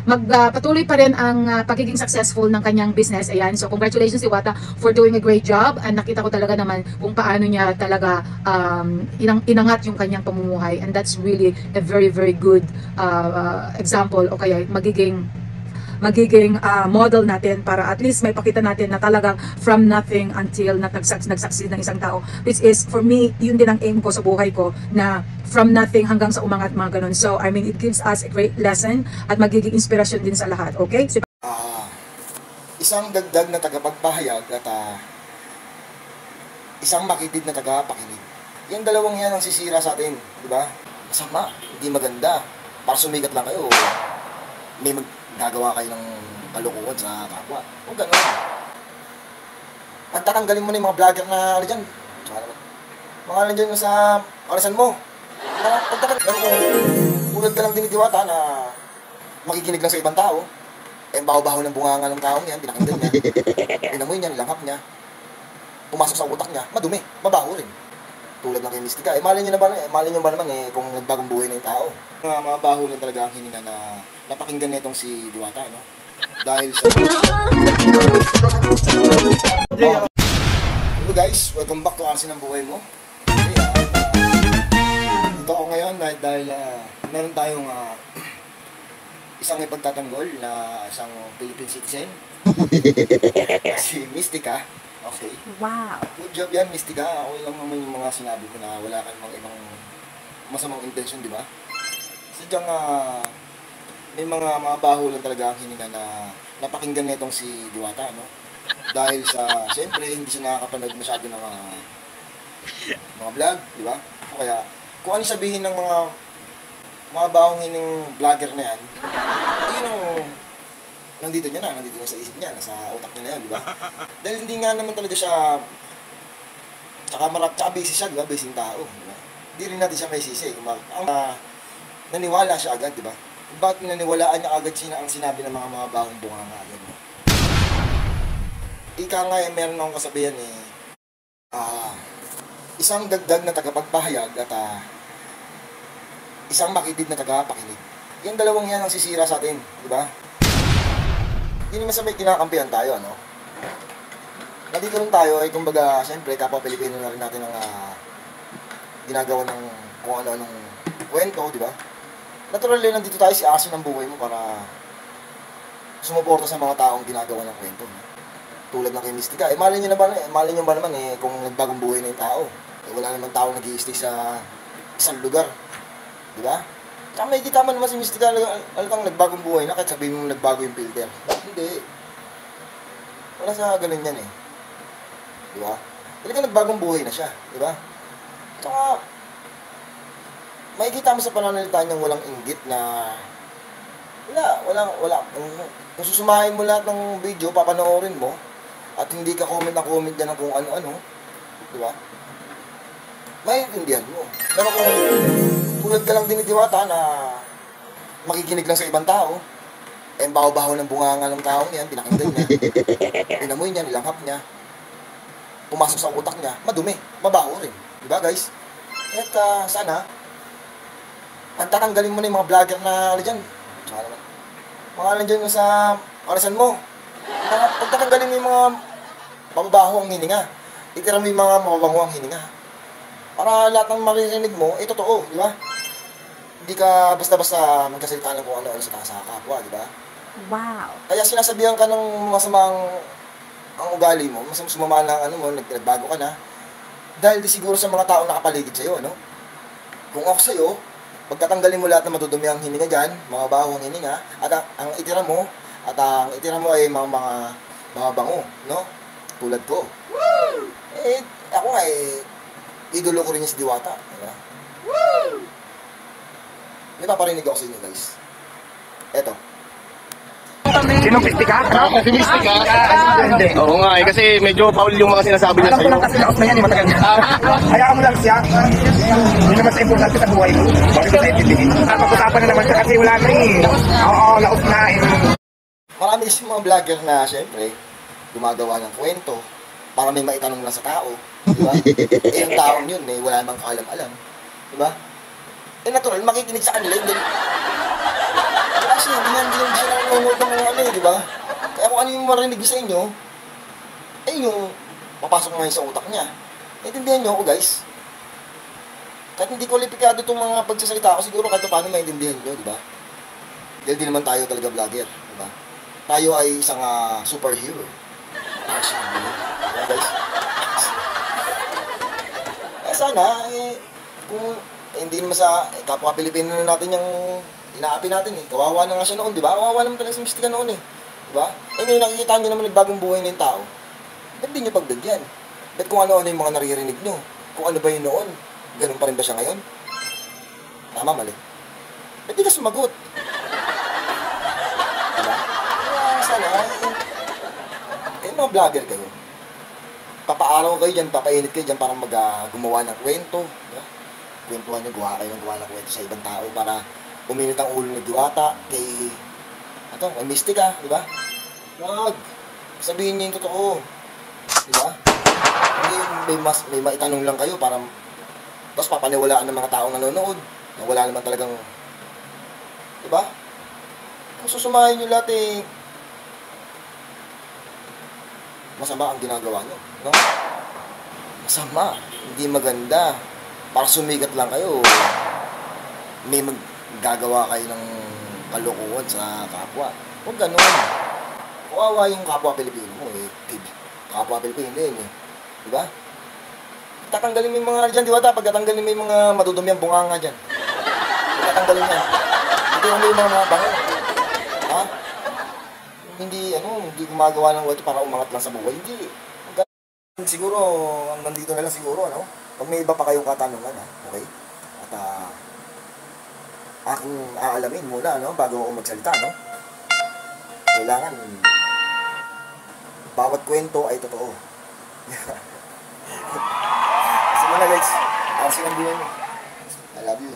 magpatuloy pa rin ang pagiging successful ng kanyang business. Ayan, so congratulations Diwata for doing a great job, and nakita ko talaga naman kung paano niya talaga inangat yung kanyang pamumuhay, and that's really a very very good example, o kaya magiging model natin para at least may pakita natin na talagang from nothing until nag-succeed ng isang tao, which is for me yun din ang aim ko sa buhay ko, na from nothing hanggang sa umangat, mga ganun. So I mean, it gives us a great lesson at magiging inspirasyon din sa lahat. Okay, so, isang dagdag na tagapagpahayag at isang makitid na tagapakinig. Yung dalawang yan ang sisira sa atin, di ba? Masama, hindi maganda. Para sumigat lang kayo, may gagawa kayo ng kalukuhan sa kapwa. Huwag ganun. Pagtatanggalin mo na yung mga vlogger na dyan. Mga dyan sa karasan mo. Ulad ka lang din ni Diwata na makikinig lang sa ibang tao. Eh, baho-baho ng bunganga ng taong yan, pinakinggan niya. Pinamoy niya, nilanghap niya. Pumasok sa utak niya, madumi, mabaho rin. Tulad ng kay Mystica. Eh, malin nyo ba naman kung nagbagong buhay na yung tao. Mga baho lang talaga ang hininga na napakinggan na itong si Diwata, no? Dahil sa... Hello guys, welcome back to Arsin ng Buhay Mo. Dito ako ngayon dahil meron tayong isang ipagtatanggol na isang Philippine citizen. Si Mystica. Okay. wow. Good job yan, Mystica. Okay lang naman yung mga sinabi ko na wala kang mga ibang masamang intention, di ba? Sadyang may mga baho lang talaga ang hininga na napakinggan nitong si Diwata, no? Dahil sa, siyempre, hindi siya nakakapanood masyado ng mga vlog, di ba? O kaya, kung ano sabihin ng mga bahong hining vlogger na yan, yun ang nandito niya nandito na sa isip niya, nasa utak niya na yan, di ba? Dahil hindi nga naman talaga siya, tsaka busy siya, di ba? Busy tao, di ba? Hindi rin natin siya may sisi. Naniwala siya agad, di ba? Bakit naniwalaan niya agad ang sinabi ng mga bahong bunganga agad, no? Ika nga, meron akong kasabihan isang dagdag na tagapagpahayag at isang makitid na tagapakinig. Yung dalawang yan ang sisira sa atin, di ba? Hindi naman sa may kinakampihan tayo, ano? Nandito rin tayo, kumbaga, siyempre, kapwa Pilipino na rin natin ang ginagawa ng kung ano-anong kwento, di ba? Natural din, nandito tayo si Asin ng Buhay Mo para sumuporta sa mga taong ginagawa ng kwento, no? Tulad ng kay Mystica. Malin nyo ba naman kung nagbagong buhay na yung tao. Wala naman tao nag-i-stay sa isang lugar, di ba? Tsaka may kita man naman si Mystica, alatang nagbagong buhay na, kahit sabihin mo nagbago yung filter. Hindi. Wala sa ganun yan di ba? Talaga nagbagong buhay na siya, di ba? Tsaka, makikita mo sa pananalita niyang walang inggit na wala. Kung susumahin mo lahat ng video, papanoorin mo, at hindi ka comment dyan ng kung ano-ano, di ba? Maiintindihan mo. Pero kung tulad ka lang din ni Diwata na makikinig lang sa ibang tao, eh, baho-baho ng bunganga ng taong yan, pinakinggan niya, pinamoy niya, nilanghap niya, pumasok sa utak niya, madumi, mabaho rin. Diba guys? At sana, pagtatanggalin mo na yung mga vlogger na dyan, mga dyan sa karasan mo, pagtatanggalin mo yung mga mababaho ang hininga, itira mo yung mga mababaho ang hininga, para lahat ng maririnig mo, totoo, di ba? Hindi ka basta-basta magkasalita ng kung ano-ano sa kapwa, di ba? Wow. Kaya sinasabihan ka ng masamang ang ugali mo, sumama ng ano mo, nagbago ka na, dahil di siguro sa mga taong nakapaligid sa'yo, no? Kung ako sa'yo, pagkatanggalin mo lahat na matudumi ang hininga dyan, mga baho ang hininga, at ang itira mo ay mga bango, no? Tulad ko. Woo! Ako nga idolo ko rin yung si Diwata, diba? Woo! May paparinig ako sa inyo, guys. Eto. Sino Mystica? Si Mystica? Hindi. Oo nga kasi medyo foul yung mga sinasabi niya Alam ko lang kasi laos na yan, matagal niya. Hayaan mo lang siya. Hindi naman sa importante sa buhay mo. Bakit ka naintindihin? Pag-usapan na naman siya kasi wala na Oo, laos na Marami kasi mga vlogger na, syempre, gumagawa ng kwento para may maitanong lang sa tao. Diba? Yung taong yun, wala namang kaalam-alam. Diba? Natural, makikinig sa kanila, hindi. Kasi hindi sila nanonood ng mga ano eh, di ba? Kaya kung ano yung marinig sa inyo, eh yung papasok ngayon sa utak niya. Naintindihan niyo ako, guys? Kahit hindi kwalipikado itong mga pagsasalita ko, siguro kahit paano maintindihan niyo, di ba? Dahil di naman tayo talaga vlogger, di ba? Tayo ay isang superhero. Diba, guys? Sana, kung hindi naman sa kapwa Pilipino na natin yung inaapi natin eh. Kawawa na nga siya noon, di ba? Kawawa naman talaga si Mystica noon eh. Di ba? Eh ngayon nakikita nyo naman nagbagong buhay na yung tao. Ba't di nyo pagbigyan? Ba't kung ano-ano yung mga naririnig nyo? Kung ano ba yun noon? Ganun pa rin ba siya ngayon? Tama, mali. Ba't di ka sumagot? Diba? Kaya sana, mga vlogger kayo. Papaaraw kayo dyan, papainit kayo dyan para gumawa ng kwento. Diba? Kwentuhan nyo, gawa ng kwento sa ibang tao para uminit ang ulo ni Diwata kay Mystica, di ba? Wag! Sabihin niyo yung totoo. Di ba? Hindi may maitanong lang kayo para tapos papaniwalaan ng mga taong nanonood na wala naman talagang, di ba? Kung susumahin nyo lahat eh, masama ang ginagawa nyo, no? Masama, hindi maganda. Para sumigat lang kayo, may maggagawa kayo ng kalokohan sa kapwa. Huwag ganun. Kawawa yung kapwa Pilipino mo eh. Kapwa Pilipino din eh. Diba? Tatanggalin mo yung mga dyan, Diwata, pagkatanggalin mo yung mga madudumiyang bunganga dyan. Tatanggalin yan. Hindi mo yung mga bango. Ha? Hindi gumagawa ng wato para umangat lang sa buhay. Hindi. Siguro, hanggang dito na lang siguro, ano? Pag may iba pa kayong katanungan, ha? Okay? At, akong aalamin muna, no? Bago ako magsalita, no? Kailangan, bawat kwento ay totoo. Sige na, guys. Kasi ang buhay mo. I love you.